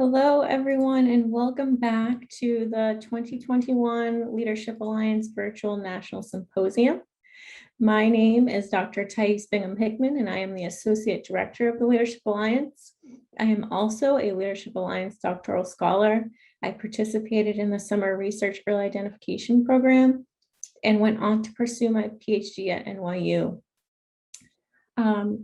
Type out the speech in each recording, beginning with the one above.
Hello, everyone, and welcome back to the 2021 Leadership Alliance Virtual National Symposium. My name is Dr. Thais Bingham Hickman, and I am the Associate Director of the Leadership Alliance. I am also a Leadership Alliance doctoral scholar. I participated in the Summer Research Early Identification Program and went on to pursue my PhD at NYU.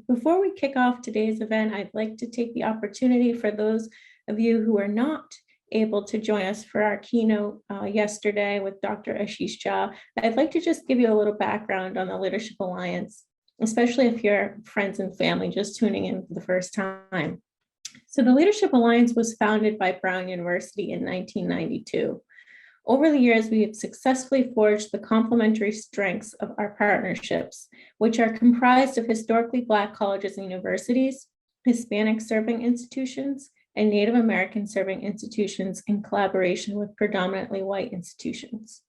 Before we kick off today's event, I'd like to take the opportunity for those of you who are not able to join us for our keynote yesterday with Dr. Ashish Jha. I'd like to just give you a little background on the Leadership Alliance, especially if you're friends and family just tuning in for the first time. So the Leadership Alliance was founded by Brown University in 1992. Over the years, we have successfully forged the complementary strengths of our partnerships, which are comprised of historically Black colleges and universities, Hispanic serving institutions, and Native American serving institutions in collaboration with predominantly white institutions.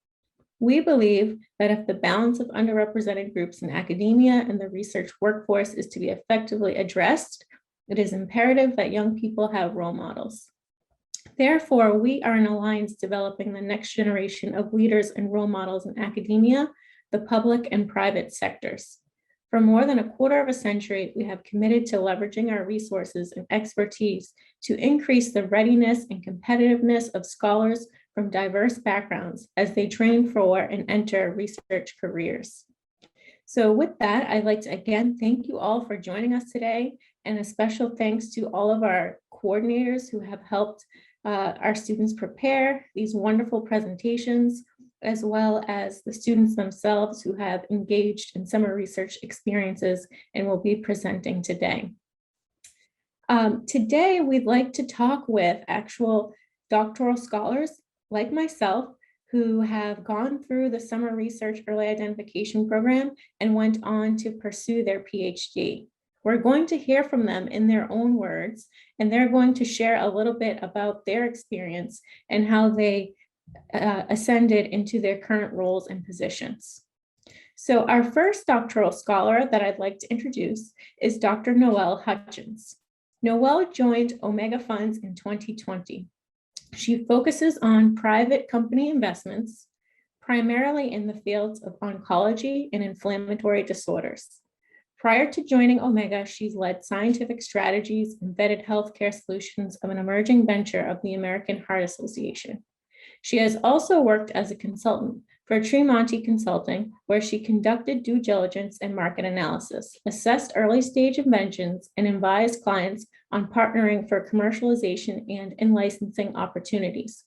We believe that if the balance of underrepresented groups in academia and the research workforce is to be effectively addressed, it is imperative that young people have role models. Therefore, we are an alliance developing the next generation of leaders and role models in academia, the public and private sectors. For more than a quarter of a century, we have committed to leveraging our resources and expertise to increase the readiness and competitiveness of scholars from diverse backgrounds as they train for and enter research careers. So with that, I'd like to again thank you all for joining us today, and a special thanks to all of our coordinators who have helped our students prepare these wonderful presentations, as well as the students themselves who have engaged in summer research experiences and will be presenting today. Today, we'd like to talk with actual doctoral scholars like myself who have gone through the Summer Research Early Identification Program and went on to pursue their PhD. We're going to hear from them in their own words, and they're going to share a little bit about their experience and how they ascended into their current roles and positions. So our first doctoral scholar that I'd like to introduce is Dr. Noel Hutchins. Noelle joined Omega Funds in 2020. She focuses on private company investments, primarily in the fields of oncology and inflammatory disorders. Prior to joining Omega, she's led scientific strategies and vetted healthcare solutions of an emerging venture of the American Heart Association. She has also worked as a consultant for Tremonti Consulting, where she conducted due diligence and market analysis, assessed early stage inventions, and advised clients on partnering for commercialization and in-licensing opportunities.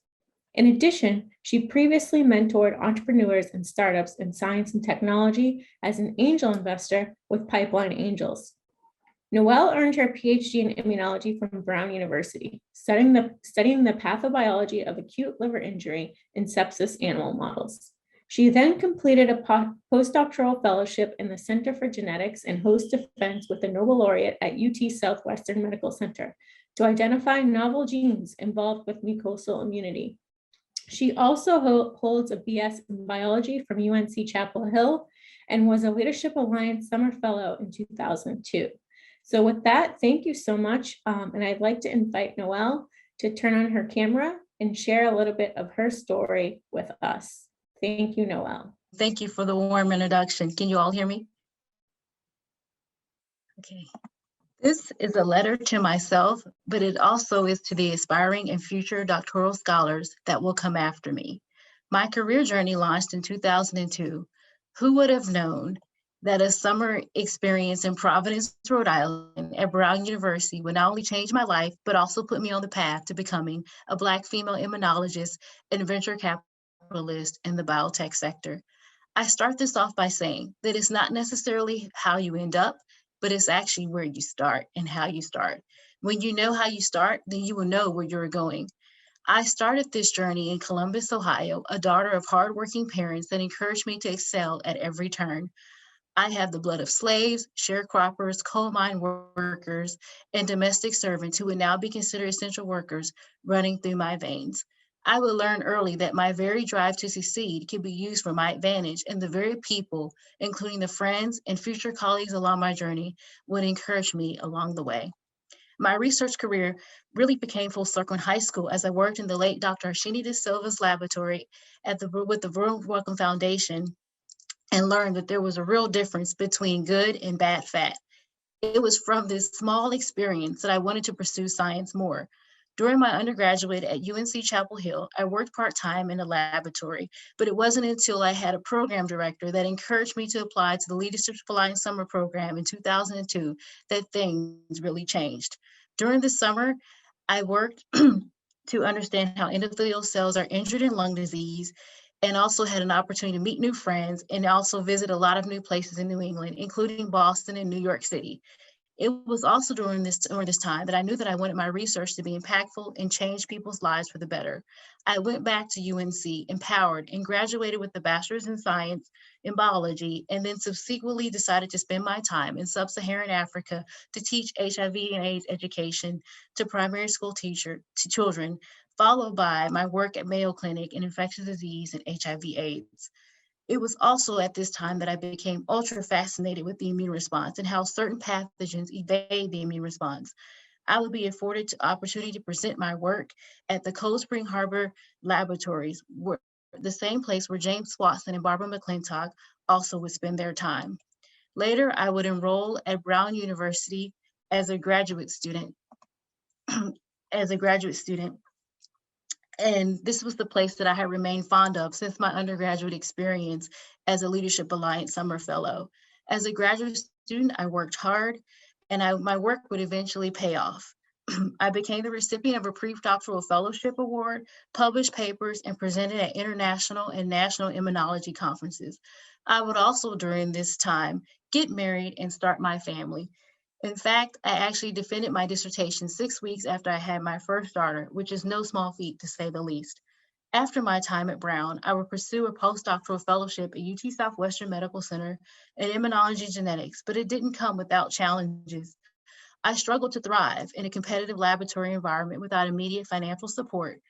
In addition, she previously mentored entrepreneurs and startups in science and technology as an angel investor with Pipeline Angels. Noelle earned her PhD in immunology from Brown University, studying the pathobiology of acute liver injury in sepsis animal models. She then completed a postdoctoral fellowship in the Center for Genetics and Host Defense with the Nobel laureate at UT Southwestern Medical Center to identify novel genes involved with mucosal immunity. She also holds a BS in biology from UNC Chapel Hill and was a Leadership Alliance Summer Fellow in 2002. So with that, thank you so much. And I'd like to invite Noelle to turn on her camera and share a little bit of her story with us. Thank you, Noelle. Thank you for the warm introduction. Can you all hear me? Okay. This is a letter to myself, but it also is to the aspiring and future doctoral scholars that will come after me. My career journey launched in 2002. Who would have known that a summer experience in Providence, Rhode Island at Brown University would not only change my life, but also put me on the path to becoming a Black female immunologist and venture capitalist in the biotech sector. I start this off by saying that it's not necessarily how you end up, but it's actually where you start and how you start. When you know how you start, then you will know where you're going. I started this journey in Columbus, Ohio, a daughter of hardworking parents that encouraged me to excel at every turn. I have the blood of slaves, sharecroppers, coal mine workers, and domestic servants who would now be considered essential workers running through my veins. I would learn early that my very drive to succeed can be used for my advantage, and the very people, including the friends and future colleagues along my journey, would encourage me along the way. My research career really became full circle in high school as I worked in the late Dr. Ashini De Silva's laboratory with the World Wellcome Foundation and learned that there was a real difference between good and bad fat. It was from this small experience that I wanted to pursue science more. During my undergraduate at UNC Chapel Hill, I worked part-time in a laboratory, but it wasn't until I had a program director that encouraged me to apply to the Leadership Alliance Summer Program in 2002 that things really changed. During the summer, I worked to understand how endothelial cells are injured in lung disease and also had an opportunity to meet new friends and also visit a lot of new places in New England, including Boston and New York City. It was also during this time that I knew that I wanted my research to be impactful and change people's lives for the better. I went back to UNC empowered and graduated with a bachelor's in science in biology, and then subsequently decided to spend my time in sub-Saharan Africa to teach HIV and AIDS education to primary school children, followed by my work at Mayo Clinic in infectious disease and HIV/AIDS. It was also at this time that I became ultra fascinated with the immune response and how certain pathogens evade the immune response. I would be afforded the opportunity to present my work at the Cold Spring Harbor Laboratories, the same place where James Watson and Barbara McClintock also would spend their time. Later, I would enroll at Brown University as a graduate student. And this was the place that I had remained fond of since my undergraduate experience as a Leadership Alliance Summer Fellow. As a graduate student, I worked hard and my work would eventually pay off. I became the recipient of a pre-doctoral fellowship award, published papers, and presented at international and national immunology conferences. I would also, during this time, get married and start my family. In fact, I actually defended my dissertation 6 weeks after I had my first daughter, which is no small feat to say the least. After my time at Brown, I would pursue a postdoctoral fellowship at UT Southwestern Medical Center in immunology genetics, but it didn't come without challenges. I struggled to thrive in a competitive laboratory environment without immediate financial support.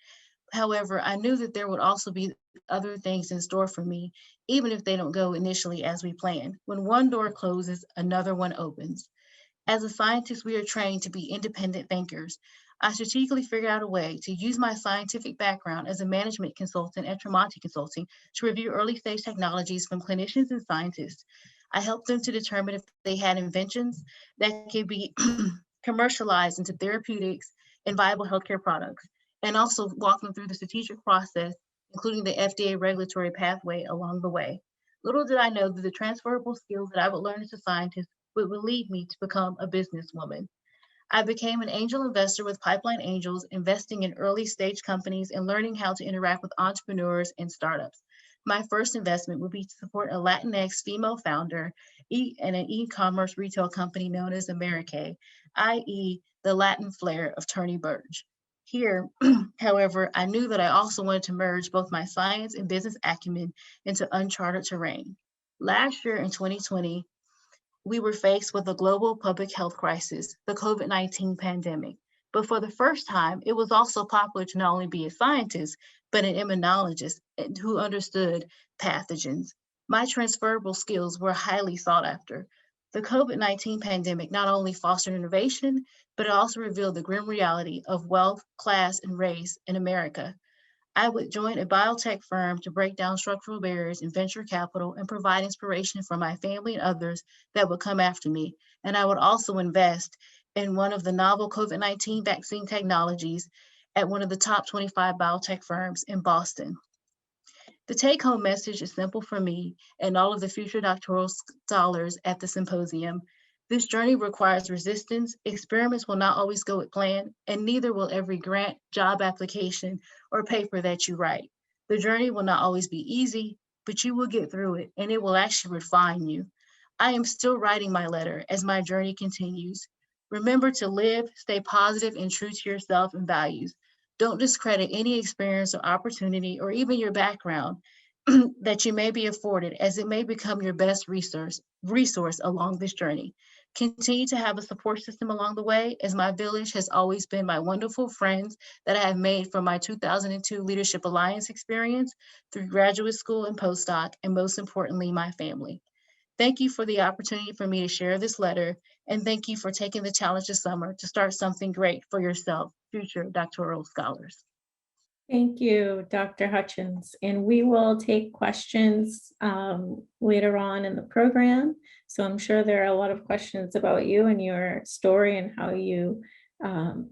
However, I knew that there would also be other things in store for me, even if they don't go initially as we planned. When one door closes, another one opens. As a scientist, we are trained to be independent thinkers. I strategically figured out a way to use my scientific background as a management consultant at Tremonti Consulting to review early stage technologies from clinicians and scientists. I helped them to determine if they had inventions that could be commercialized into therapeutics and viable healthcare products, and also walk them through the strategic process, including the FDA regulatory pathway along the way. Little did I know that the transferable skills that I would learn as a scientist would lead me to become a businesswoman. I became an angel investor with Pipeline Angels, investing in early stage companies and learning how to interact with entrepreneurs and startups. My first investment would be to support a Latinx female founder and an e-commerce retail company known as America, i.e. the Latin flair of Turney Burge. Here, however, I knew that I also wanted to merge both my science and business acumen into uncharted terrain. Last year in 2020, we were faced with a global public health crisis, the COVID-19 pandemic. But for the first time, it was also popular to not only be a scientist, but an immunologist who understood pathogens. My transferable skills were highly sought after. The COVID-19 pandemic not only fostered innovation, but it also revealed the grim reality of wealth, class, and race in America. I would join a biotech firm to break down structural barriers in venture capital and provide inspiration for my family and others that would come after me. And I would also invest in one of the novel COVID-19 vaccine technologies at one of the top 25 biotech firms in Boston. The take-home message is simple for me and all of the future doctoral scholars at the symposium. This journey requires resistance. Experiments will not always go as planned, and neither will every grant, job application, or paper that you write. The journey will not always be easy, but you will get through it, and it will actually refine you. I am still writing my letter as my journey continues. Remember to live, stay positive, and true to yourself and values. Don't discredit any experience or opportunity or even your background that you may be afforded, as it may become your best resource along this journey. Continue to have a support system along the way, as my village has always been my wonderful friends that I have made from my 2002 Leadership Alliance experience through graduate school and postdoc, and most importantly, my family. Thank you for the opportunity for me to share this letter, and thank you for taking the challenge this summer to start something great for yourself, future doctoral scholars. Thank you, Dr. Hutchins. And we will take questions later on in the program. So I'm sure there are a lot of questions about you and your story and how you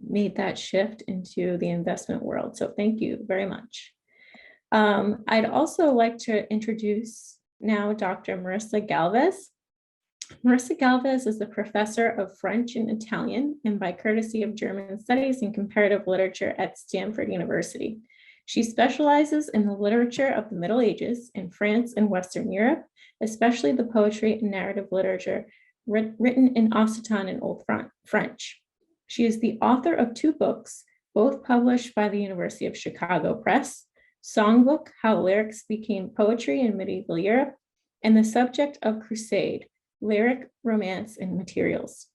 made that shift into the investment world. So thank you very much. I'd also like to introduce now Dr. Marissa Galvez. Marissa Galvez is the professor of French and Italian, and by courtesy of German Studies and Comparative Literature at Stanford University. She specializes in the literature of the Middle Ages in France and Western Europe, especially the poetry and narrative literature written in Occitan and Old French. She is the author of 2 books, both published by the University of Chicago Press, Songbook, How Lyrics Became Poetry in Medieval Europe, and The Subject of Crusade, Lyric, Romance, and Materials.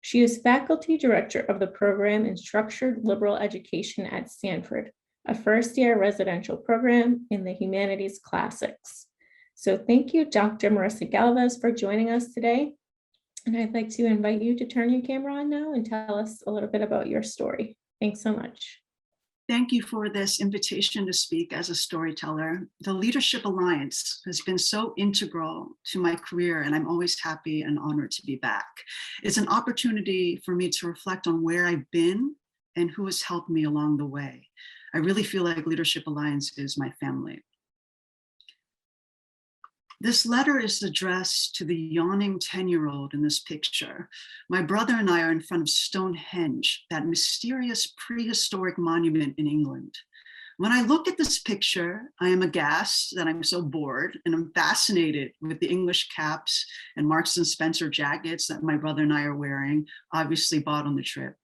She is faculty director of the program in Structured Liberal Education at Stanford, a first-year residential program in the Humanities Classics. So thank you, Dr. Marissa Galvez, for joining us today. And I'd like to invite you to turn your camera on now and tell us a little bit about your story. Thanks so much. Thank you for this invitation to speak as a storyteller. The Leadership Alliance has been so integral to my career, and I'm always happy and honored to be back. It's an opportunity for me to reflect on where I've been and who has helped me along the way. I really feel like Leadership Alliance is my family. This letter is addressed to the yawning 10-year-old in this picture. My brother and I are in front of Stonehenge, that mysterious prehistoric monument in England. When I look at this picture, I am aghast that I'm so bored, and I'm fascinated with the English caps and Marks and Spencer jackets that my brother and I are wearing, obviously bought on the trip.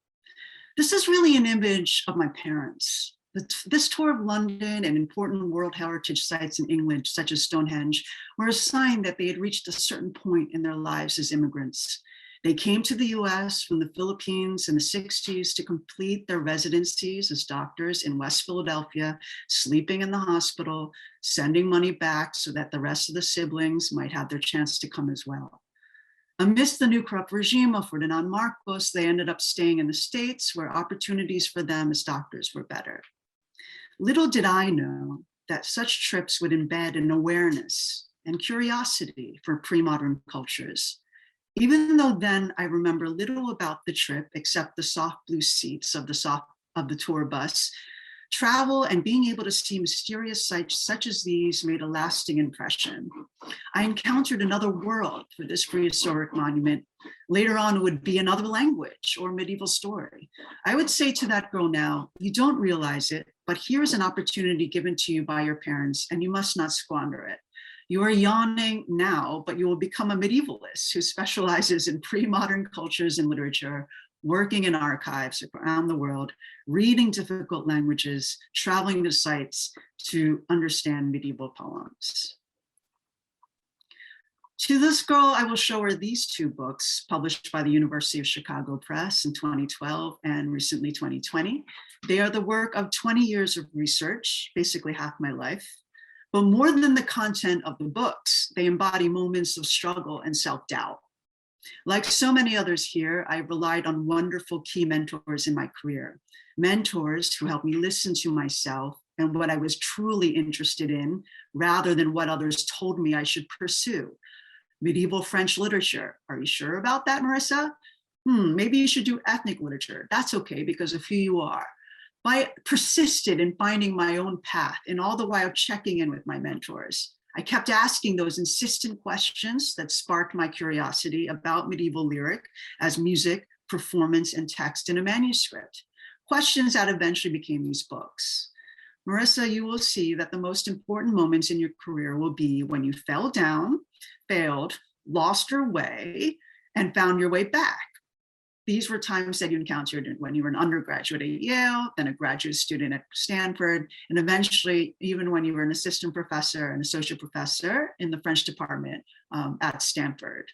This is really an image of my parents. This tour of London and important World Heritage sites in England, such as Stonehenge, were a sign that they had reached a certain point in their lives as immigrants. They came to the US from the Philippines in the 60s to complete their residencies as doctors in West Philadelphia, sleeping in the hospital, sending money back so that the rest of the siblings might have their chance to come as well. Amidst the new corrupt regime of Ferdinand Marcos, they ended up staying in the States, where opportunities for them as doctors were better. Little did I know that such trips would embed an awareness and curiosity for pre-modern cultures. Even though then I remember little about the trip except the soft blue seats of the tour bus, travel and being able to see mysterious sights such as these made a lasting impression. I encountered another world for this prehistoric monument. Later on, it would be another language or medieval story. I would say to that girl now, you don't realize it, but here's an opportunity given to you by your parents, and you must not squander it. You are yawning now, but you will become a medievalist who specializes in pre-modern cultures and literature, working in archives around the world, reading difficult languages, traveling to sites to understand medieval poems. To this girl, I will show her these 2 books published by the University of Chicago Press in 2012 and recently 2020. They are the work of 20 years of research, basically half my life. But more than the content of the books, they embody moments of struggle and self-doubt. Like so many others here, I relied on wonderful key mentors in my career. Mentors who helped me listen to myself and what I was truly interested in, rather than what others told me I should pursue. Medieval French literature. Are you sure about that, Marissa? Maybe you should do ethnic literature. That's okay because of who you are. I persisted in finding my own path, and all the while checking in with my mentors. I kept asking those insistent questions that sparked my curiosity about medieval lyric as music, performance, and text in a manuscript. Questions that eventually became these books. Marissa, you will see that the most important moments in your career will be when you fell down, failed, lost your way, and found your way back. These were times that you encountered when you were an undergraduate at Yale, then a graduate student at Stanford, and eventually even when you were an assistant professor and associate professor in the French department at Stanford.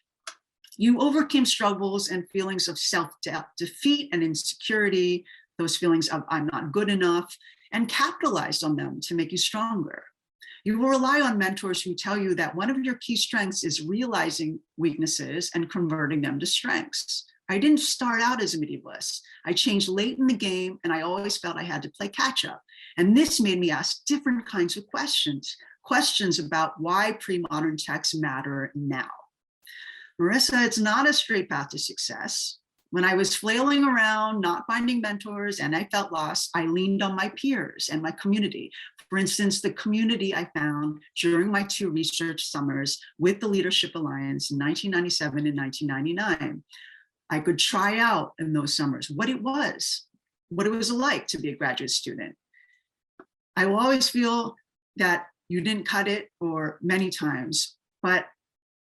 You overcame struggles and feelings of self-doubt, defeat and insecurity, those feelings of I'm not good enough, and capitalized on them to make you stronger. You will rely on mentors who tell you that one of your key strengths is realizing weaknesses and converting them to strengths. I didn't start out as a medievalist. I changed late in the game, and I always felt I had to play catch up. And this made me ask different kinds of questions about why pre-modern texts matter now. Marissa, it's not a straight path to success. When I was flailing around, not finding mentors, and I felt lost, I leaned on my peers and my community. For instance, the community I found during my 2 research summers with the Leadership Alliance in 1997 and 1999. I could try out in those summers what it was like to be a graduate student. I will always feel that you didn't cut it, or many times, but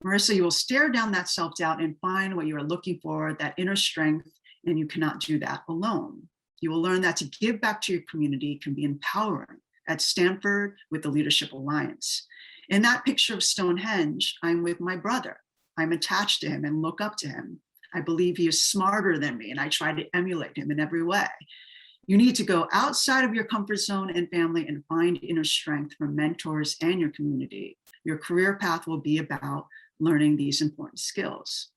Marissa, you will stare down that self-doubt and find what you are looking for, that inner strength, and you cannot do that alone. You will learn that to give back to your community can be empowering. At Stanford with the Leadership Alliance. In that picture of Stonehenge, I'm with my brother. I'm attached to him and look up to him. I believe he is smarter than me, and I try to emulate him in every way. You need to go outside of your comfort zone and family and find inner strength from mentors and your community. Your career path will be about learning these important skills.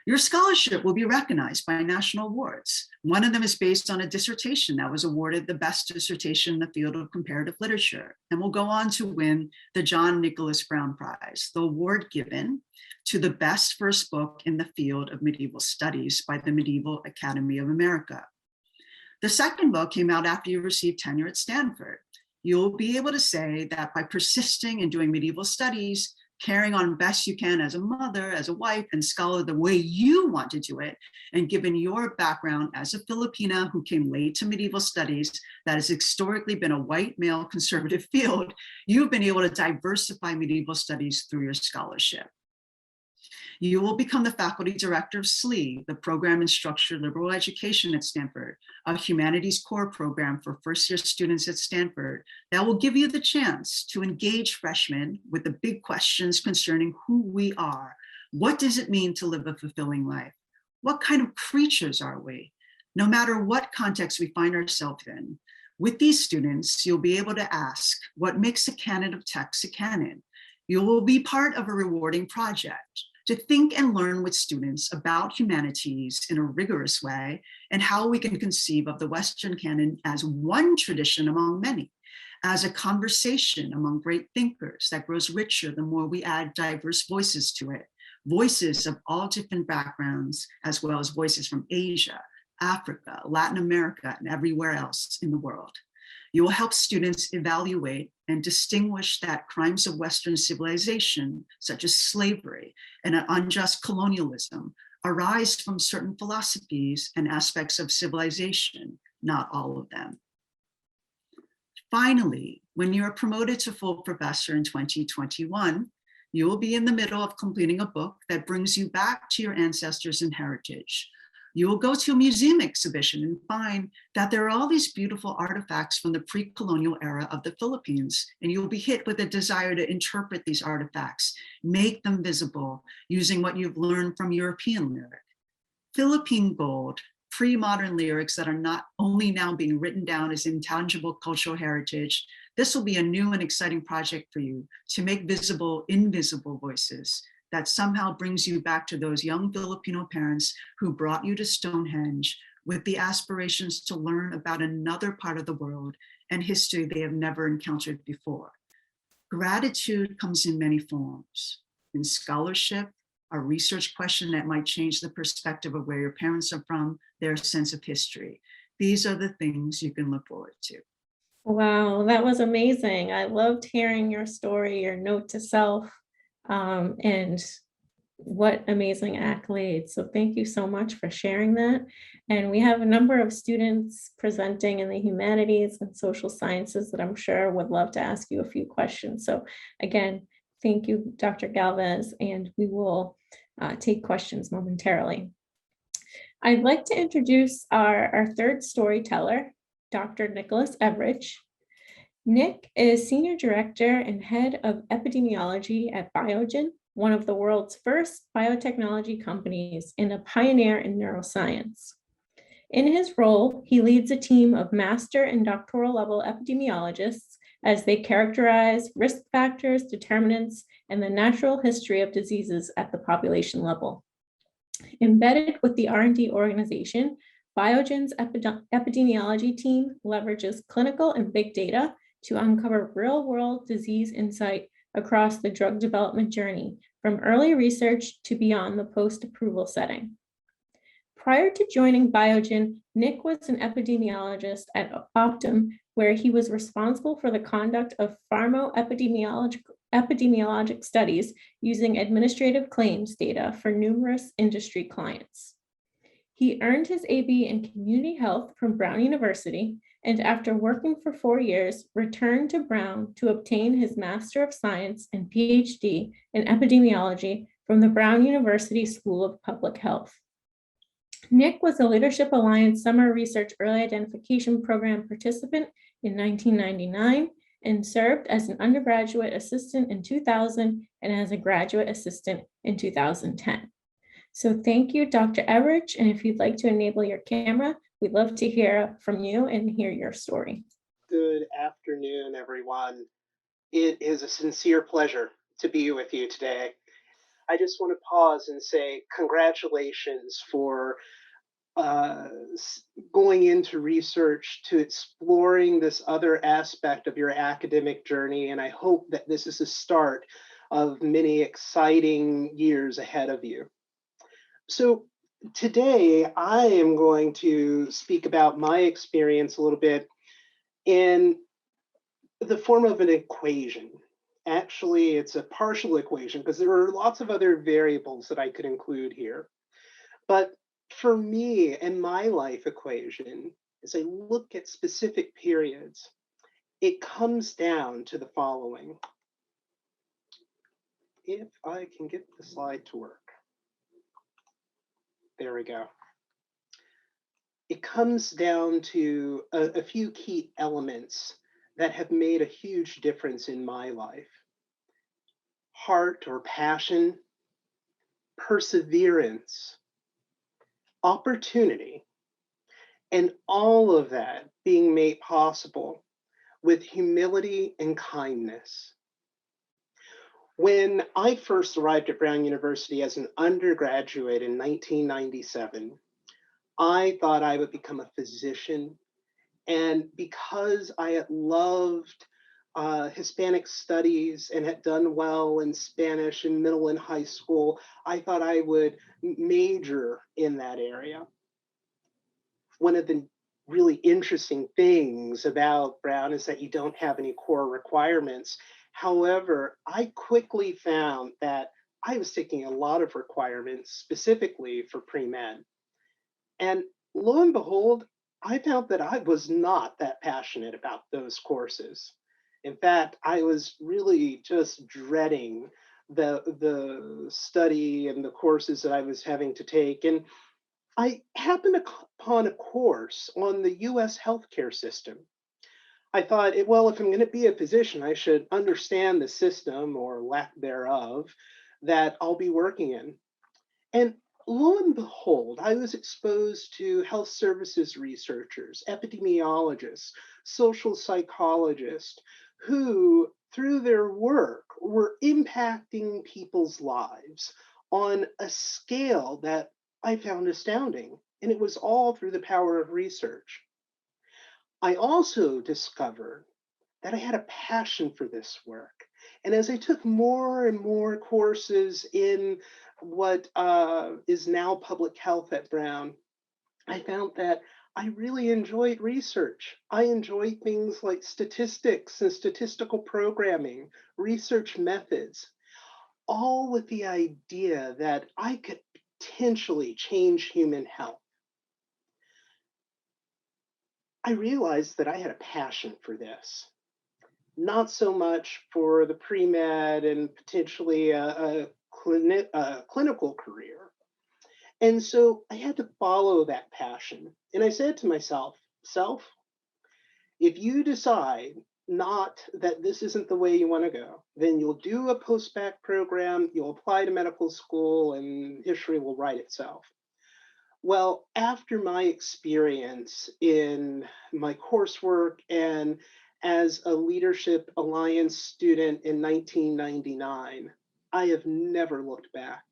Your scholarship will be recognized by national awards. One of them is based on a dissertation that was awarded the best dissertation in the field of comparative literature, and will go on to win the John Nicholas Brown Prize, the award given to the best first book in the field of medieval studies by the Medieval Academy of America. The second book came out after you received tenure at Stanford. You'll be able to say that by persisting in doing medieval studies, carrying on best you can as a mother, as a wife, and scholar the way you want to do it, and given your background as a Filipina who came late to medieval studies that has historically been a white male conservative field, you've been able to diversify medieval studies through your scholarship. You will become the faculty director of SLE, the Program in Structured Liberal Education at Stanford, a humanities core program for first-year students at Stanford that will give you the chance to engage freshmen with the big questions concerning who we are. What does it mean to live a fulfilling life? What kind of creatures are we? No matter what context we find ourselves in, with these students, you'll be able to ask, what makes a canon of text a canon? You will be part of a rewarding project to think and learn with students about humanities in a rigorous way and how we can conceive of the Western canon as one tradition among many, as a conversation among great thinkers that grows richer the more we add diverse voices to it, voices of all different backgrounds, as well as voices from Asia, Africa, Latin America, and everywhere else in the world. You will help students evaluate and distinguish that crimes of Western civilization, such as slavery and an unjust colonialism, arise from certain philosophies and aspects of civilization, not all of them. Finally, when you are promoted to full professor in 2021, you will be in the middle of completing a book that brings you back to your ancestors and heritage. You will go to a museum exhibition and find that there are all these beautiful artifacts from the pre-colonial era of the Philippines, and you'll be hit with a desire to interpret these artifacts, make them visible using what you've learned from European lyric. Philippine gold, pre-modern lyrics that are not only now being written down as intangible cultural heritage. This will be a new and exciting project for you to make visible invisible voices that somehow brings you back to those young Filipino parents who brought you to Stonehenge with the aspirations to learn about another part of the world and history they have never encountered before. Gratitude comes in many forms. In scholarship, a research question that might change the perspective of where your parents are from, their sense of history. These are the things you can look forward to. Wow, that was amazing. I loved hearing your story, your note to self. And what amazing accolades. So thank you so much for sharing that. And we have a number of students presenting in the humanities and social sciences that I'm sure would love to ask you a few questions. So again, thank you, Dr. Galvez, and we will take questions momentarily. I'd like to introduce our third storyteller, Dr. Nicholas Evrich. Nick is Senior Director and Head of Epidemiology at Biogen, one of the world's first biotechnology companies and a pioneer in neuroscience. In his role, he leads a team of master and doctoral level epidemiologists as they characterize risk factors, determinants, and the natural history of diseases at the population level. Embedded with the R&D organization, Biogen's epidemiology team leverages clinical and big data to uncover real-world disease insight across the drug development journey, from early research to beyond the post-approval setting. Prior to joining Biogen, Nick was an epidemiologist at Optum, where he was responsible for the conduct of pharmacoepidemiologic studies using administrative claims data for numerous industry clients. He earned his AB in community health from Brown University, and after working for 4 years, returned to Brown to obtain his Master of Science and PhD in epidemiology from the Brown University School of Public Health. Nick was a Leadership Alliance Summer Research Early Identification Program participant in 1999 and served as an undergraduate assistant in 2000 and as a graduate assistant in 2010. So thank you, Dr. Evrich, and if you'd like to enable your camera, we'd love to hear from you and hear your story. Good afternoon, everyone. It is a sincere pleasure to be with you today. I just want to pause and say congratulations for going into research, to exploring this other aspect of your academic journey, and I hope that this is the start of many exciting years ahead of you. So today I am going to speak about my experience a little bit in the form of an equation. Actually, it's a partial equation because there are lots of other variables that I could include here. But for me and my life equation, as I look at specific periods, it comes down to the following. If I can get the slide to work. There we go. It comes down to a few key elements that have made a huge difference in my life. Heart or passion, perseverance, opportunity, and all of that being made possible with humility and kindness. When I first arrived at Brown University as an undergraduate in 1997, I thought I would become a physician. And because I had loved Hispanic studies and had done well in Spanish in middle and high school, I thought I would major in that area. One of the really interesting things about Brown is that you don't have any core requirements. However, I quickly found that I was taking a lot of requirements specifically for pre-med. And lo and behold, I found that I was not that passionate about those courses. In fact, I was really just dreading the study and the courses that I was having to take. And I happened upon a course on the US healthcare system. I thought, well, if I'm going to be a physician, I should understand the system or lack thereof that I'll be working in. And lo and behold, I was exposed to health services researchers, epidemiologists, social psychologists, who, through their work, were impacting people's lives on a scale that I found astounding. And it was all through the power of research. I also discovered that I had a passion for this work. And as I took more and more courses in what is now public health at Brown, I found that I really enjoyed research. I enjoyed things like statistics and statistical programming, research methods, all with the idea that I could potentially change human health. I realized that I had a passion for this, not so much for the pre-med and potentially a clinical career. And so I had to follow that passion. And I said to myself, if you decide not that this isn't the way you want to go, then you'll do a post-bac program, you'll apply to medical school, and history will write itself. Well, after my experience in my coursework and as a Leadership Alliance student in 1999, I have never looked back.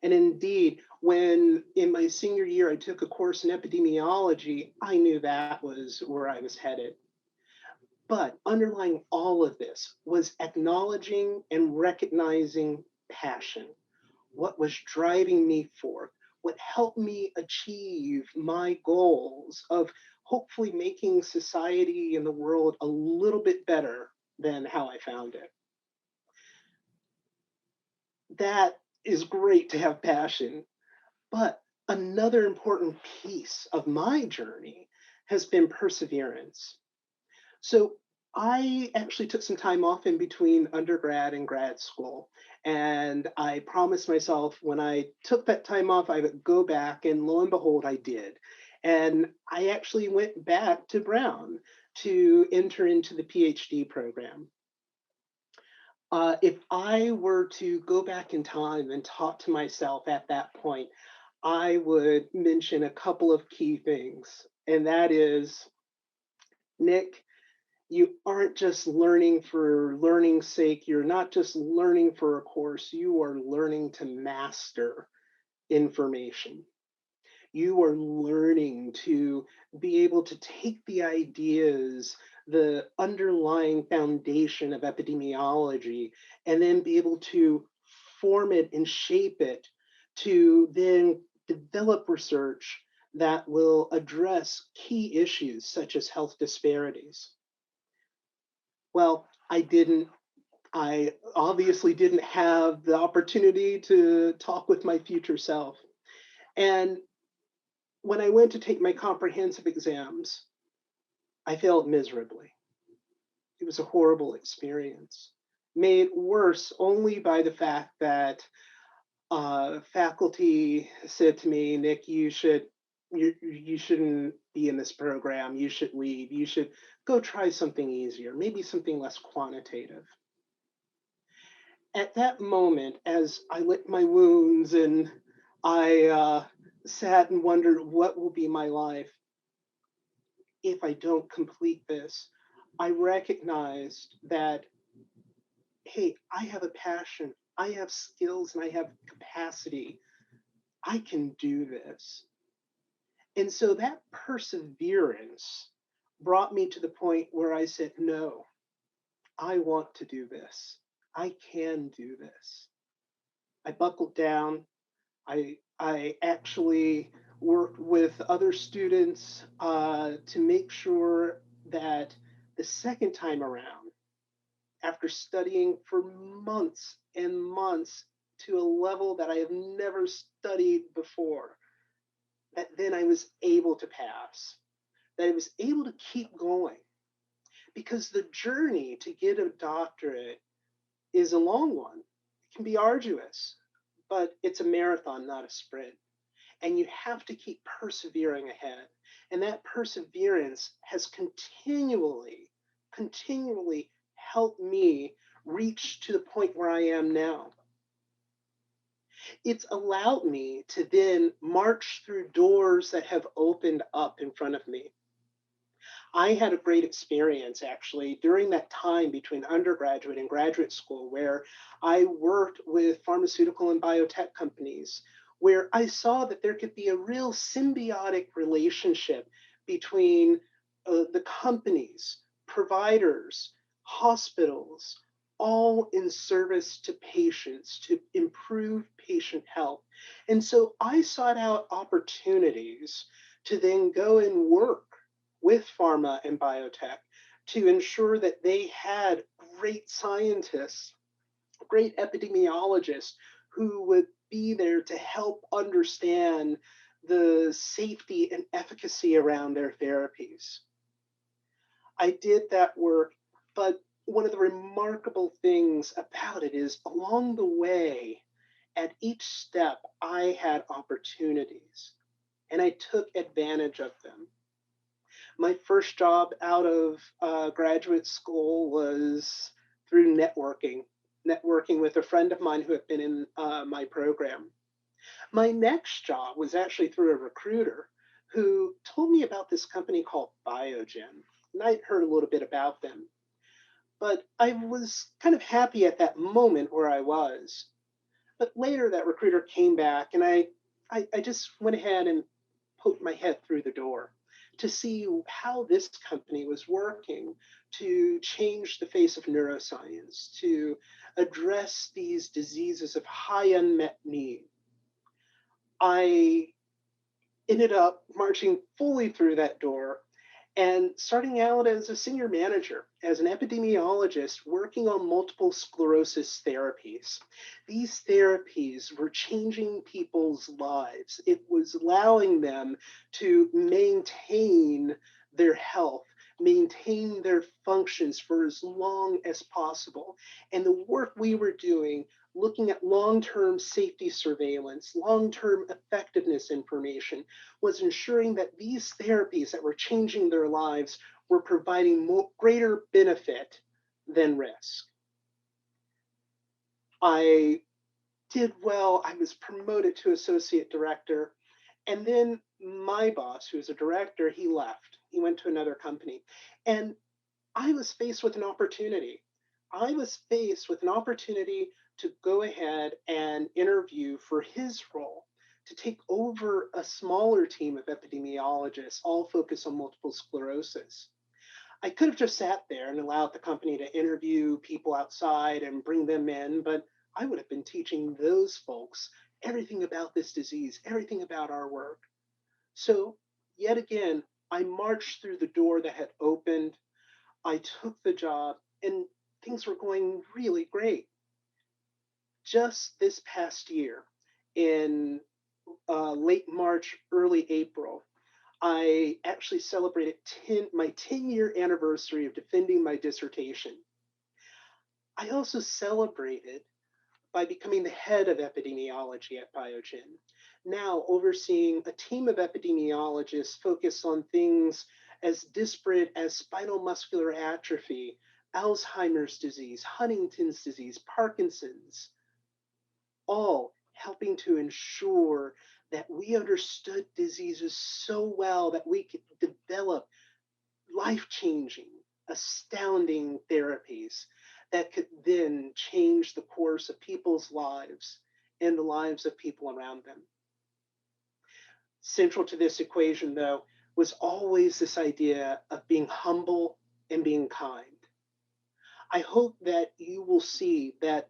And indeed, when in my senior year I took a course in epidemiology, I knew that was where I was headed. But underlying all of this was acknowledging and recognizing passion, what was driving me forth, what helped me achieve my goals of hopefully making society and the world a little bit better than how I found it. That is great to have passion, but another important piece of my journey has been perseverance. So I actually took some time off in between undergrad and grad school. And I promised myself when I took that time off, I would go back, and lo and behold, I did. And I actually went back to Brown to enter into the PhD program. If I were to go back in time and talk to myself at that point, I would mention a couple of key things. And that is, Nick, you aren't just learning for learning's sake. You're not just learning for a course. You are learning to master information. You are learning to be able to take the ideas, the underlying foundation of epidemiology, and then be able to form it and shape it to then develop research that will address key issues such as health disparities. Well, I obviously didn't have the opportunity to talk with my future self. And when I went to take my comprehensive exams, I failed miserably. It was a horrible experience, made worse only by the fact that faculty said to me, Nick, you shouldn't be in this program. You should leave. You should go try something easier, maybe something less quantitative. At that moment, as I licked my wounds and I sat and wondered what will be my life if I don't complete this, I recognized that, hey, I have a passion, I have skills, and I have capacity. I can do this. And so that perseverance brought me to the point where I said, no, I want to do this. I can do this. I buckled down. I actually worked with other students to make sure that the second time around, after studying for months and months to a level that I have never studied before, that then I was able to pass, that I was able to keep going. Because the journey to get a doctorate is a long one. It can be arduous, but it's a marathon, not a sprint. And you have to keep persevering ahead. And that perseverance has continually helped me reach to the point where I am now. It's allowed me to then march through doors that have opened up in front of me. I had a great experience actually during that time between undergraduate and graduate school, where I worked with pharmaceutical and biotech companies, where I saw that there could be a real symbiotic relationship between the companies, providers, hospitals, all in service to patients to improve patient health. And so I sought out opportunities to then go and work with pharma and biotech to ensure that they had great scientists, great epidemiologists who would be there to help understand the safety and efficacy around their therapies. I did that work, but one of the remarkable things about it is along the way, at each step, I had opportunities and I took advantage of them. My first job out of graduate school was through networking with a friend of mine who had been in my program. My next job was actually through a recruiter who told me about this company called Biogen. and I'd heard a little bit about them. But I was kind of happy at that moment where I was. But later that recruiter came back, and I just went ahead and poked my head through the door to see how this company was working to change the face of neuroscience, to address these diseases of high unmet need. I ended up marching fully through that door and starting out as a senior manager, as an epidemiologist working on multiple sclerosis therapies. These therapies were changing people's lives. It was allowing them to maintain their health, maintain their functions for as long as possible. And the work we were doing, looking at long-term safety surveillance, long-term effectiveness information, was ensuring that these therapies that were changing their lives were providing greater benefit than risk. I did well. I was promoted to associate director. And then my boss, who was a director, he left. He went to another company. And I was faced with an opportunity. I was faced with an opportunity to go ahead and interview for his role, to take over a smaller team of epidemiologists, all focused on multiple sclerosis. I could have just sat there and allowed the company to interview people outside and bring them in, but I would have been teaching those folks everything about this disease, everything about our work. So yet again, I marched through the door that had opened. I took the job and things were going really great. Just this past year, in late March, early April, I actually celebrated my 10-year anniversary of defending my dissertation. I also celebrated by becoming the head of epidemiology at Biogen, now overseeing a team of epidemiologists focused on things as disparate as spinal muscular atrophy, Alzheimer's disease, Huntington's disease, Parkinson's, all helping to ensure that we understood diseases so well that we could develop life-changing, astounding therapies that could then change the course of people's lives and the lives of people around them. Central to this equation, though, was always this idea of being humble and being kind. I hope that you will see that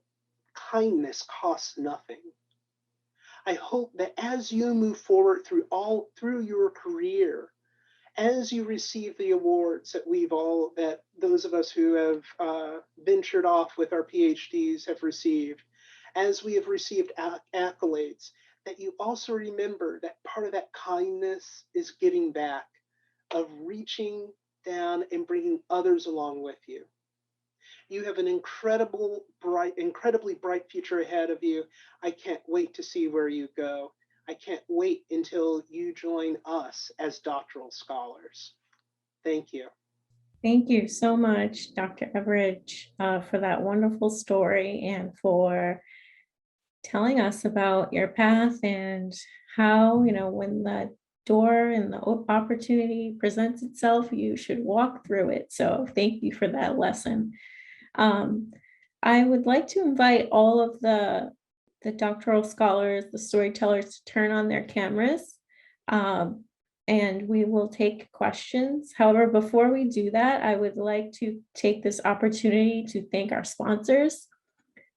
kindness costs nothing. I hope that as you move forward through your career, as you receive the awards that those of us who have ventured off with our PhDs have received, as we have received accolades, that you also remember that part of that kindness is giving back, of reaching down and bringing others along with you. You have an incredibly bright future ahead of you. I can't wait to see where you go. I can't wait until you join us as doctoral scholars. Thank you. Thank you so much, Dr. Everage, for that wonderful story and for telling us about your path and how, when the door and the opportunity presents itself, you should walk through it. So thank you for that lesson. I would like to invite all of the doctoral scholars, the storytellers, to turn on their cameras, and we will take questions. However, before we do that, I would like to take this opportunity to thank our sponsors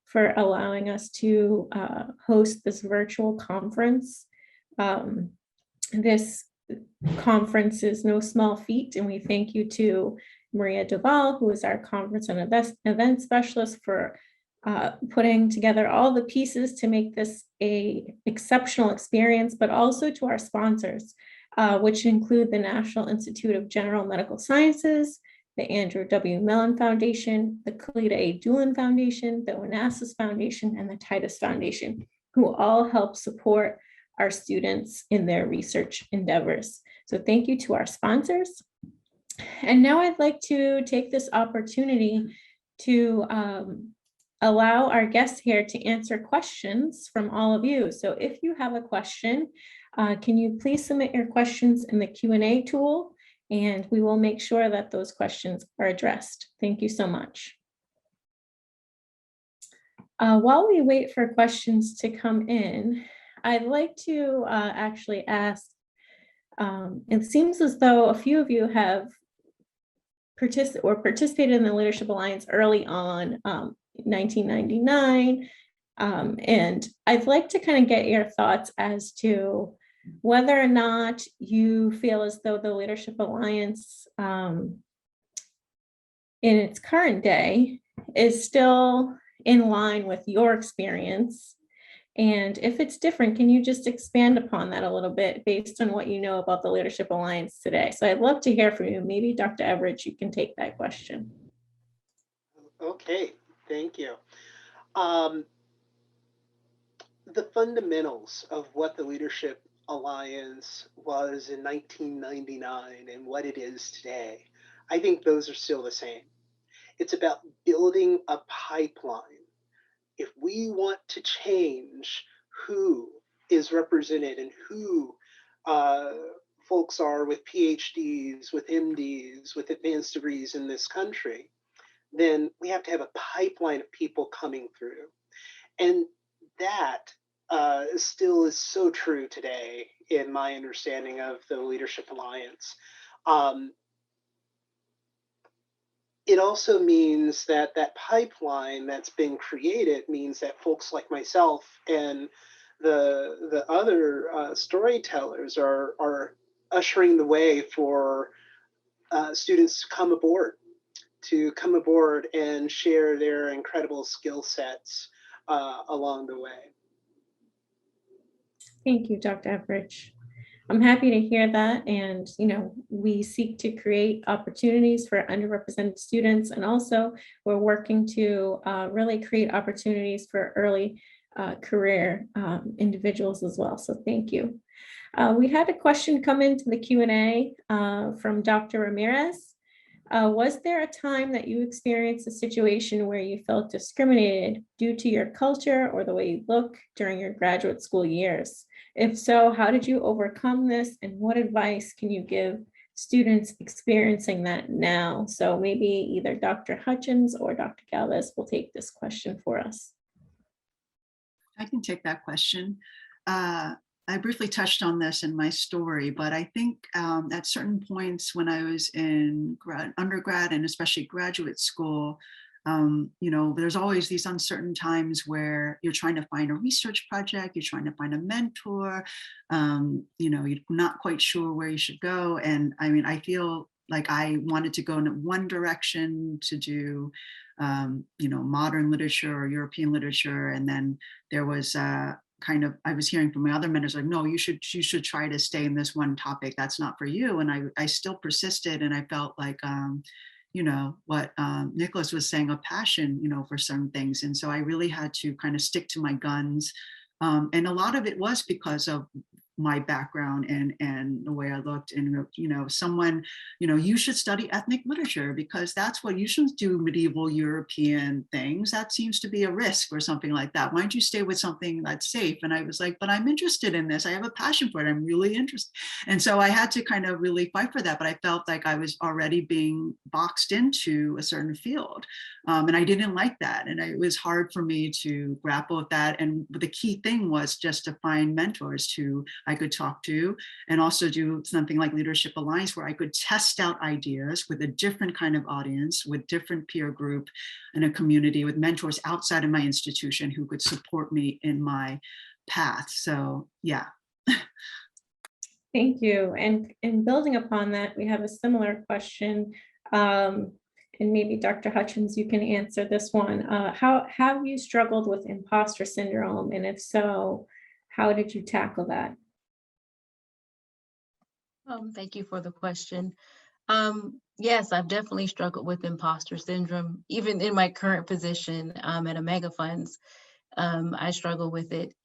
for allowing us to host this virtual conference. This conference is no small feat, and we thank you to Maria Duval, who is our conference and event specialist, for putting together all the pieces to make this an exceptional experience, but also to our sponsors, which include the National Institute of General Medical Sciences, the Andrew W. Mellon Foundation, the Kalita A. Doolin Foundation, the Onassis Foundation, and the Titus Foundation, who all help support our students in their research endeavors. So thank you to our sponsors. And now I'd like to take this opportunity to allow our guests here to answer questions from all of you. So if you have a question, can you please submit your questions in the Q&A tool? and we will make sure that those questions are addressed. Thank you so much. While we wait for questions to come in, I'd like to actually ask, it seems as though a few of you have participated in the Leadership Alliance early on, 1999, and I'd like to kind of get your thoughts as to whether or not you feel as though the Leadership Alliance in its current day is still in line with your experience. And if it's different, can you just expand upon that a little bit based on what you know about the Leadership Alliance today? So I'd love to hear from you. Maybe Dr. Everage, you can take that question. Okay, thank you. The fundamentals of what the Leadership Alliance was in 1999 and what it is today, I think those are still the same. It's about building a pipeline. If we want to change who is represented and who folks are with PhDs, with MDs, with advanced degrees in this country, then we have to have a pipeline of people coming through. And that still is so true today in my understanding of the Leadership Alliance. It also means that that pipeline that's been created means that folks like myself and the other storytellers are ushering the way for students to come aboard and share their incredible skill sets along the way. Thank you, Dr. Evrich. I'm happy to hear that. And, we seek to create opportunities for underrepresented students. And also we're working to really create opportunities for early career individuals as well. So thank you. We had a question come into the Q&A from Dr. Ramirez. Was there a time that you experienced a situation where you felt discriminated due to your culture or the way you look during your graduate school years? If so, how did you overcome this, and what advice can you give students experiencing that now? So maybe either Dr. Hutchins or Dr. Galvez will take this question for us. I can take that question. I briefly touched on this in my story, but I think at certain points when I was in undergrad and especially graduate school, there's always these uncertain times where you're trying to find a research project, you're trying to find a mentor, you're not quite sure where you should go. And I mean, I feel like I wanted to go in one direction to do, modern literature or European literature. And then there was I was hearing from my other mentors, like, no, you should try to stay in this one topic. That's not for you. And I still persisted, and I felt like, what Nichols was saying, a passion, for certain things. And so I really had to kind of stick to my guns. And a lot of it was because of my background and the way I looked, and someone, you should study ethnic literature because that's what you should do, medieval European things. That seems to be a risk or something like that. Why don't you stay with something that's safe? And I was like, but I'm interested in this. I have a passion for it. I'm really interested. And so I had to kind of really fight for that. But I felt like I was already being boxed into a certain field. And I didn't like that. And it was hard for me to grapple with that. And the key thing was just to find mentors who I could talk to, and also do something like Leadership Alliance where I could test out ideas with a different kind of audience, with different peer group and a community, with mentors outside of my institution who could support me in my path. So yeah. Thank you. And building upon that, we have a similar question. And maybe Dr. Hutchins, you can answer this one. How have you struggled with imposter syndrome? And if so, how did you tackle that? Thank you for the question. Yes, I've definitely struggled with imposter syndrome. Even in my current position at Omega Funds, I struggle with it.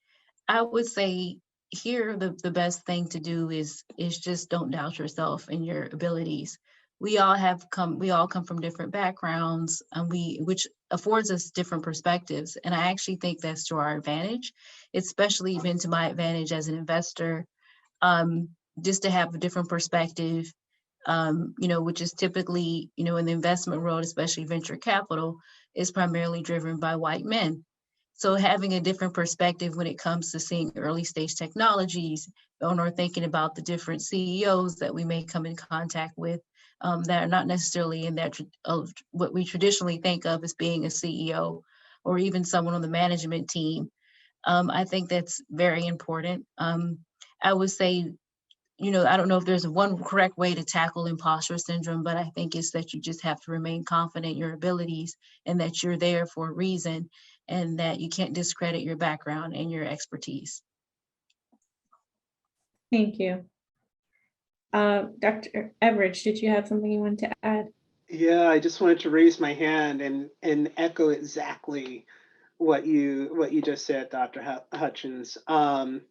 I would say here the best thing to do is just don't doubt yourself and your abilities. We all come from different backgrounds, and which affords us different perspectives. And I actually think that's to our advantage, especially even to my advantage as an investor. Just to have a different perspective which is typically, in the investment world, especially venture capital, is primarily driven by white men. So having a different perspective when it comes to seeing early stage technologies, or thinking about the different CEOs that we may come in contact with that are not necessarily in that of what we traditionally think of as being a CEO, or even someone on the management team. I think that's very important. I would say, I don't know if there's one correct way to tackle imposter syndrome, but I think it's that you just have to remain confident in your abilities and that you're there for a reason, and that you can't discredit your background and your expertise. Thank you. Dr. Everage, did you have something you wanted to add? Yeah, I just wanted to raise my hand and echo exactly what you just said, Dr. Hutchins. And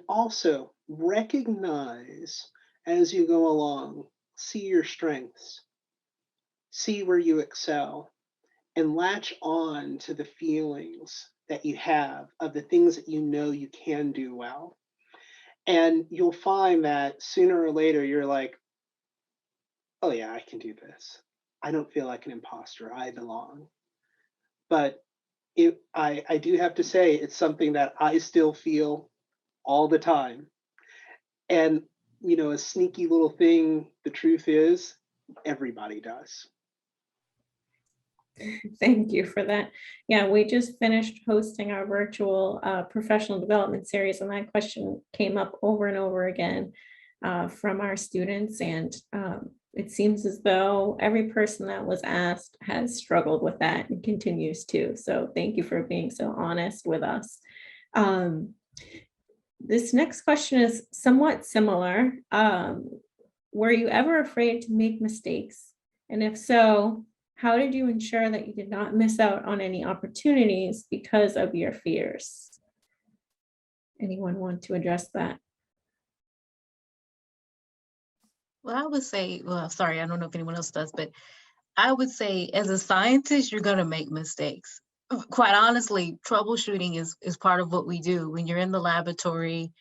also recognize as you go along, see your strengths, see where you excel, and latch on to the feelings that you have of the things that you can do well. And you'll find that sooner or later, you're like, oh yeah, I can do this. I don't feel like an imposter, I belong. But I do have to say, it's something that I still feel all the time. And, a sneaky little thing, the truth is, everybody does. Thank you for that. Yeah, we just finished hosting our virtual professional development series, and that question came up over and over again from our students. And it seems as though every person that was asked has struggled with that and continues to. So thank you for being so honest with us. This next question is somewhat similar. Were you ever afraid to make mistakes? And if so, how did you ensure that you did not miss out on any opportunities because of your fears? Anyone want to address that? Well, I would say, sorry, I don't know if anyone else does, but I would say as a scientist, you're going to make mistakes. Quite honestly, troubleshooting is part of what we do. When you're in the laboratory,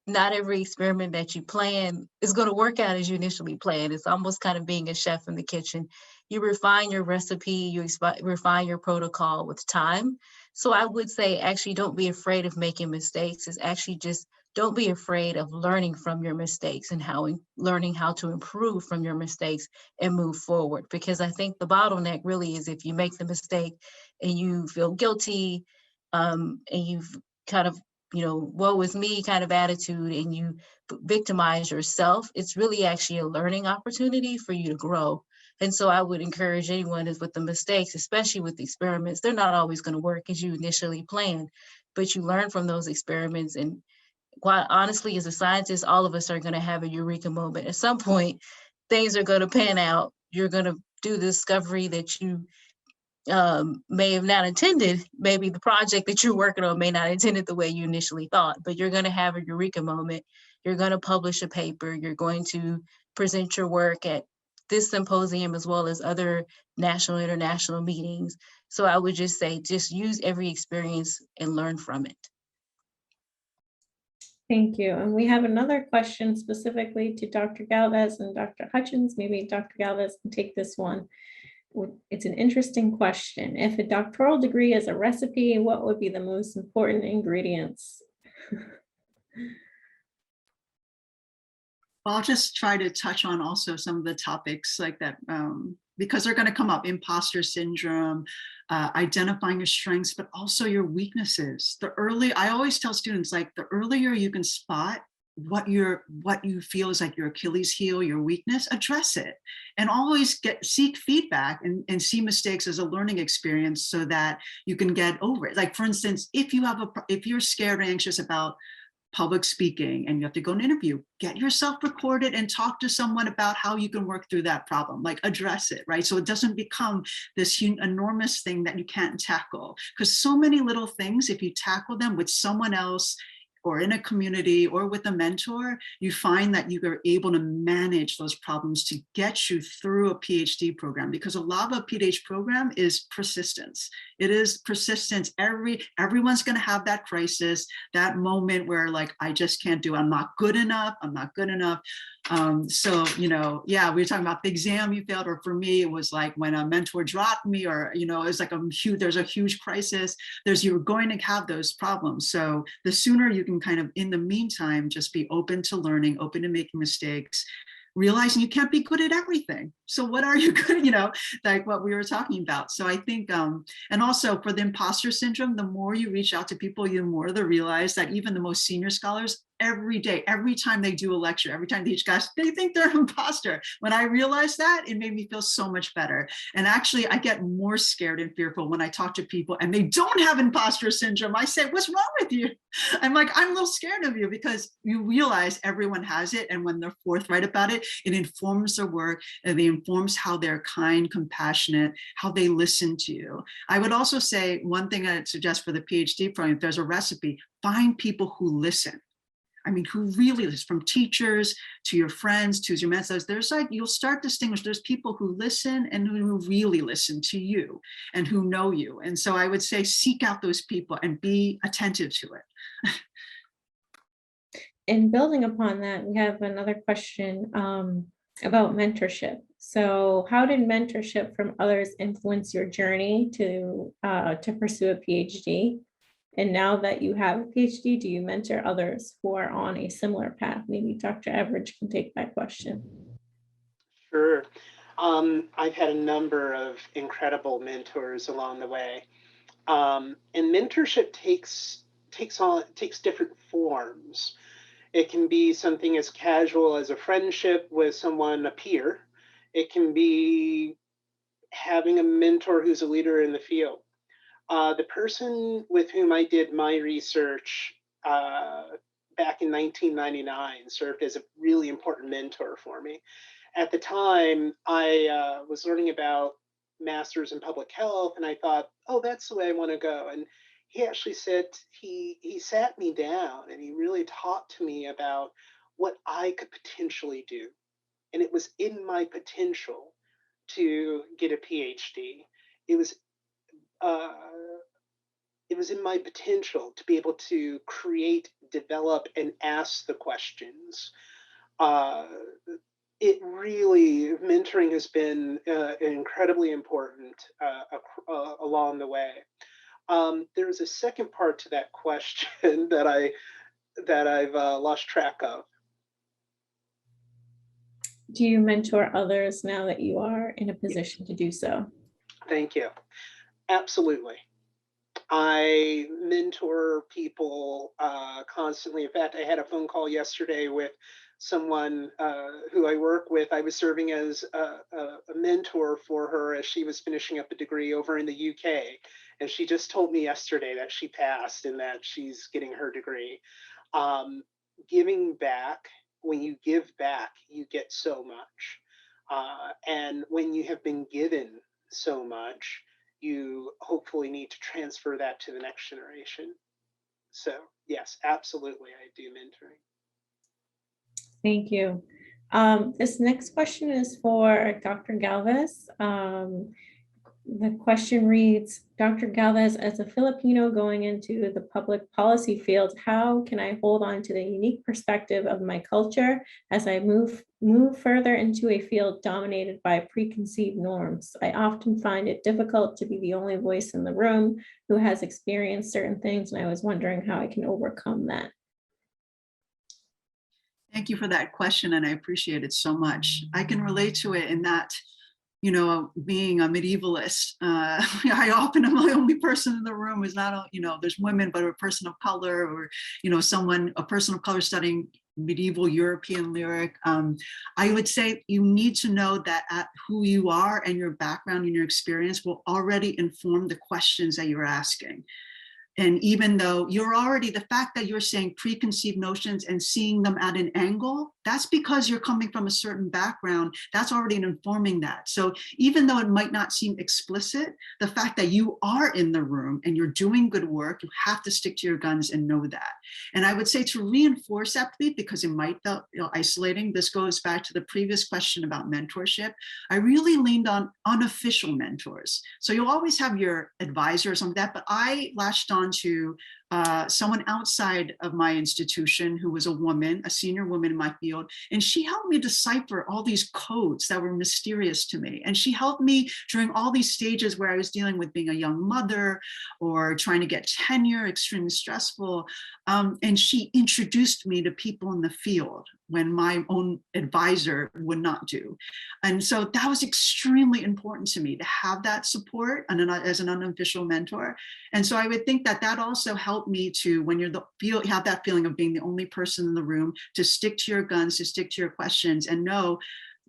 not every experiment that you plan is going to work out as you initially planned. It's almost kind of being a chef in the kitchen. You refine your recipe, you refine your protocol with time. So I would say, actually, don't be afraid of making mistakes. It's actually just don't be afraid of learning from your mistakes and learning how to improve from your mistakes and move forward. Because I think the bottleneck really is if you make the mistake and you feel guilty and you've kind of, woe is me kind of attitude, and you victimize yourself, it's really actually a learning opportunity for you to grow. And so I would encourage anyone is with the mistakes, especially with the experiments, they're not always going to work as you initially planned, but you learn from those experiments. And quite honestly, as a scientist, all of us are going to have a Eureka moment. At some point, things are going to pan out. You're going to do the discovery that you may have not intended. Maybe the project that you're working on may not intend it the way you initially thought, but you're going to have a Eureka moment. You're going to publish a paper. You're going to present your work at this symposium as well as other national, international meetings. So I would just say, just use every experience and learn from it. Thank you. And we have another question specifically to Dr. Galvez and Dr. Hutchins. Maybe Dr. Galvez can take this one. It's an interesting question. If a doctoral degree is a recipe, what would be the most important ingredients? I'll just try to touch on also some of the topics like that, because they're going to come up: imposter syndrome, identifying your strengths, but also your weaknesses. I always tell students, like, the earlier you can spot what you feel is like your Achilles heel, your weakness, address it, and always seek feedback and see mistakes as a learning experience so that you can get over it. Like, for instance, if you're scared or anxious about public speaking and you have to go and interview, get yourself recorded and talk to someone about how you can work through that problem, like address it, right? So it doesn't become this enormous thing that you can't tackle. Because so many little things, if you tackle them with someone else or in a community or with a mentor, you find that you are able to manage those problems to get you through a PhD program. Because a lot of a PhD program is persistence. It is persistence. Everyone's going to have that crisis, that moment where, like, I just can't do it. I'm not good enough. So, yeah, we were talking about the exam you failed, or for me, it was like when a mentor dropped me, or, it was like there's a huge crisis. You're going to have those problems. So the sooner you can kind of, in the meantime, just be open to learning, open to making mistakes, realizing you can't be good at everything. So what are you good, like what we were talking about. So I think, and also for the imposter syndrome, the more you reach out to people, the more they realize that even the most senior scholars, every day, every time they do a lecture, every time they teach class, they think they're an imposter. When I realized that, it made me feel so much better. And actually, I get more scared and fearful when I talk to people and they don't have imposter syndrome. I say, what's wrong with you? I'm like, I'm a little scared of you, because you realize everyone has it. And when they're forthright about it, it informs their work, and it informs how they're kind, compassionate, how they listen to you. I would also say one thing I'd suggest for the PhD program, if there's a recipe, find people who listen. I mean, who really listen, from teachers to your friends to your mentors. There's like, you'll start to distinguish, there's people who listen and who really listen to you and who know you. And so I would say, seek out those people and be attentive to it. And building upon that, we have another question about mentorship. So how did mentorship from others influence your journey to pursue a PhD? And now that you have a PhD, do you mentor others who are on a similar path? Maybe Dr. Everage can take that question. Sure. I've had a number of incredible mentors along the way. And mentorship takes different forms. It can be something as casual as a friendship with someone, a peer. It can be having a mentor who's a leader in the field. The person with whom I did my research back in 1999 served as a really important mentor for me. At the time, I was learning about masters in public health, and I thought, oh, that's the way I want to go. And he actually said, he sat me down and he really talked to me about what I could potentially do. And it was in my potential to get a PhD. It was in my potential to be able to create, develop, and ask the questions. It really, mentoring has been incredibly important along the way. There's a second part to that question that I've lost track of. Do you mentor others now that you are in a position to do so? Thank you. Absolutely. I mentor people constantly. In fact, I had a phone call yesterday with someone who I work with. I was serving as a mentor for her as she was finishing up a degree over in the UK. And she just told me yesterday that she passed and that she's getting her degree. Giving back, when you give back, you get so much. And when you have been given so much, you hopefully need to transfer that to the next generation. So yes, absolutely, I do mentoring. Thank you. This next question is for Dr. Galvez. The question reads, Dr. Galvez, as a Filipino going into the public policy field, how can I hold on to the unique perspective of my culture as I move further into a field dominated by preconceived norms? I often find it difficult to be the only voice in the room who has experienced certain things, and I was wondering how I can overcome that. Thank you for that question, and I appreciate it so much. I can relate to it in that, being a medievalist, I often am the only person in the room who's not, there's women, but a person of color, or, a person of color studying medieval European lyric. I would say you need to know that who you are and your background and your experience will already inform the questions that you're asking. And even though the fact that you're saying preconceived notions and seeing them at an angle, that's because you're coming from a certain background, that's already informing that. So even though it might not seem explicit, the fact that you are in the room and you're doing good work, you have to stick to your guns and know that. And I would say to reinforce that belief, because it might feel isolating, this goes back to the previous question about mentorship. I really leaned on unofficial mentors. So you'll always have your advisor or something like that, but I latched on to someone outside of my institution who was a woman, a senior woman in my field, and she helped me decipher all these codes that were mysterious to me. And she helped me during all these stages where I was dealing with being a young mother or trying to get tenure, extremely stressful. And she introduced me to people in the field when my own advisor would not do. And so that was extremely important to me to have that support as an unofficial mentor. And so I would think that that also helped me to, when you have that feeling of being the only person in the room, to stick to your guns, to stick to your questions, and know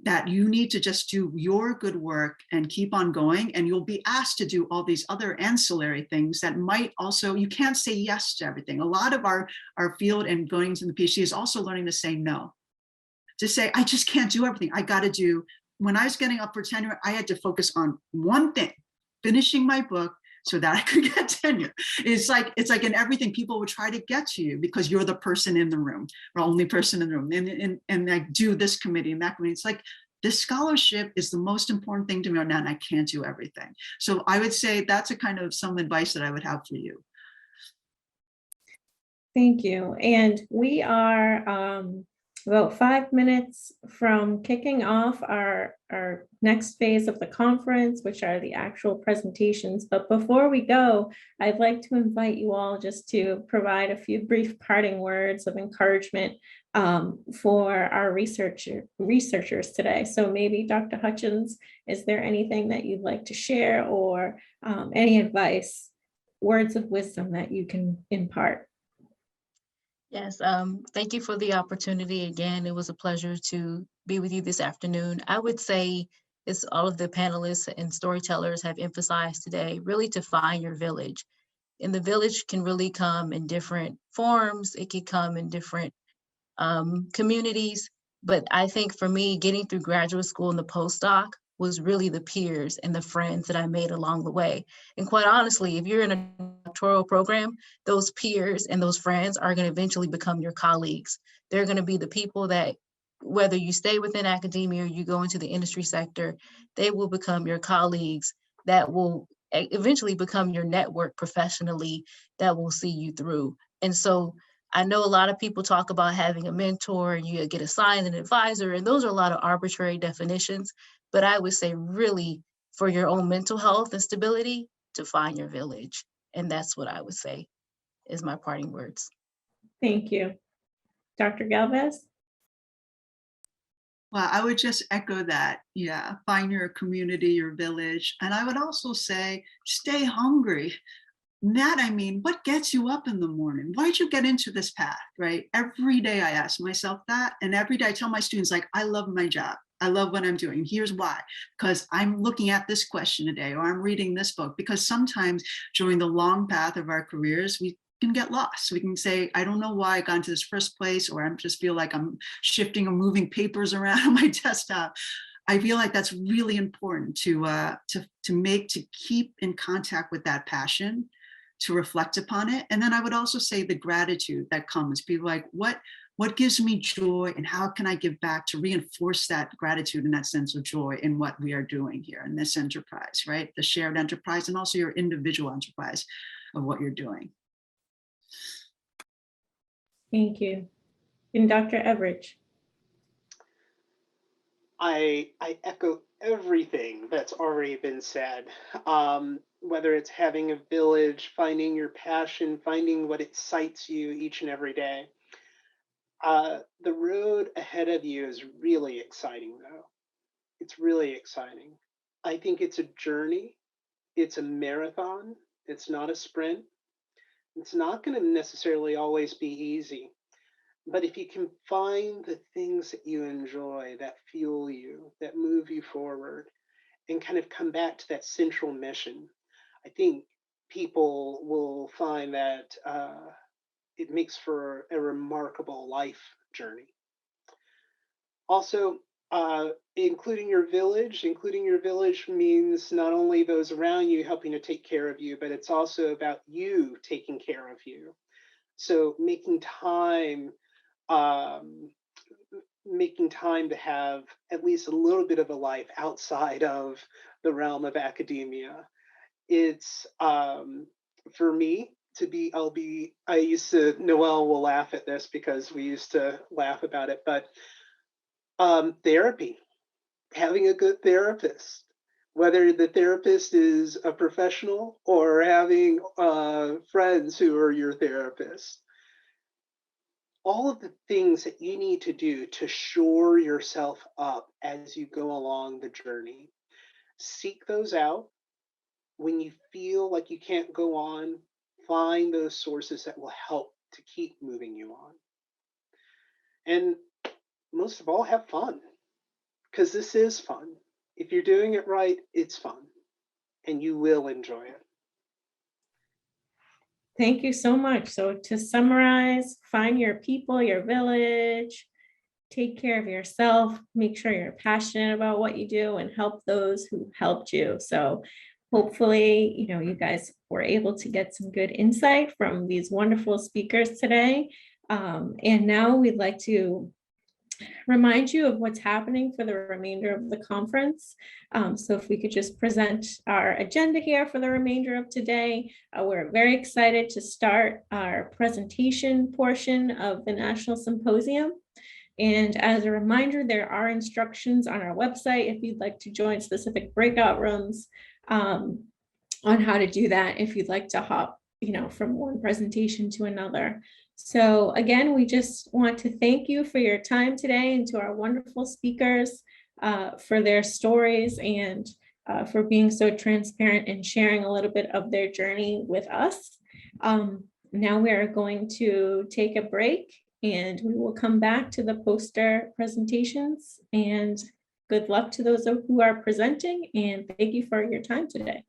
that you need to just do your good work and keep on going. And you'll be asked to do all these other ancillary things that might also, you can't say yes to everything. A lot of our field and going into the PhD is also learning to say no. To say, I just can't do everything. I got to do, when I was getting up for tenure, I had to focus on one thing, finishing my book so that I could get tenure. It's like in everything, people would try to get to you because you're the person in the room, or only person in the room, and I do this committee and that committee. It's like, this scholarship is the most important thing to me right now, and I can't do everything. So I would say that's a kind of some advice that I would have for you. Thank you. And we are about 5 minutes from kicking off our next phase of the conference, which are the actual presentations. But before we go, I'd like to invite you all just to provide a few brief parting words of encouragement for our researchers today. So maybe Dr. Hutchins, is there anything that you'd like to share, or any advice, words of wisdom that you can impart? Yes, thank you for the opportunity. Again, it was a pleasure to be with you this afternoon. I would say, as all of the panelists and storytellers have emphasized today, really to find your village. And the village can really come in different forms. It can come in different communities. But I think for me, getting through graduate school and the postdoc was really the peers and the friends that I made along the way. And quite honestly, if you're in a doctoral program, those peers and those friends are going to eventually become your colleagues. They're going to be the people that, whether you stay within academia or you go into the industry sector, they will become your colleagues that will eventually become your network professionally that will see you through. And so I know a lot of people talk about having a mentor and you get assigned an advisor, and those are a lot of arbitrary definitions. But I would say really for your own mental health and stability, to find your village. And that's what I would say is my parting words. Thank you. Dr. Galvez? Well, I would just echo that. Yeah, find your community, your village. And I would also say, stay hungry. That, I mean, what gets you up in the morning? Why'd you get into this path, right? Every day I ask myself that. And every day I tell my students, like, I love my job. I love what I'm doing. Here's why. Because I'm looking at this question today, or I'm reading this book. Because sometimes during the long path of our careers, we can get lost. We can say, I don't know why I got into this first place, or I just feel like I'm shifting or moving papers around on my desktop. I feel like that's really important to keep in contact with that passion, to reflect upon it. And then I would also say the gratitude that comes, people like, what gives me joy and how can I give back to reinforce that gratitude and that sense of joy in what we are doing here in this enterprise, right? The shared enterprise and also your individual enterprise of what you're doing. Thank you. And Dr. Evrich? I echo everything that's already been said. Whether it's having a village, finding your passion, finding what excites you each and every day. The road ahead of you is really exciting, though. It's really exciting. I think it's a journey. It's a marathon. It's not a sprint. It's not going to necessarily always be easy. But if you can find the things that you enjoy, that fuel you, that move you forward, and kind of come back to that central mission, I think people will find that it makes for a remarkable life journey. Also, including your village means not only those around you helping to take care of you, but it's also about you taking care of you. So making time to have at least a little bit of a life outside of the realm of academia. It's, for me, Noelle will laugh at this because we used to laugh about it, but therapy, having a good therapist, whether the therapist is a professional or having friends who are your therapist. All of the things that you need to do to shore yourself up as you go along the journey. Seek those out. When you feel like you can't go on, find those sources that will help to keep moving you on. And most of all, have fun, because this is fun. If you're doing it right, it's fun, and you will enjoy it. Thank you so much. So to summarize, find your people, your village, take care of yourself, make sure you're passionate about what you do, and help those who helped you. So hopefully, you guys were able to get some good insight from these wonderful speakers today. And now we'd like to remind you of what's happening for the remainder of the conference. So if we could just present our agenda here for the remainder of today. We're very excited to start our presentation portion of the National Symposium. And as a reminder, there are instructions on our website if you'd like to join specific breakout rooms on how to do that if you'd like to hop, from one presentation to another. So again, we just want to thank you for your time today, and to our wonderful speakers for their stories, and for being so transparent and sharing a little bit of their journey with us. Now we are going to take a break, and we will come back to the poster presentations. And good luck to those who are presenting, and thank you for your time today.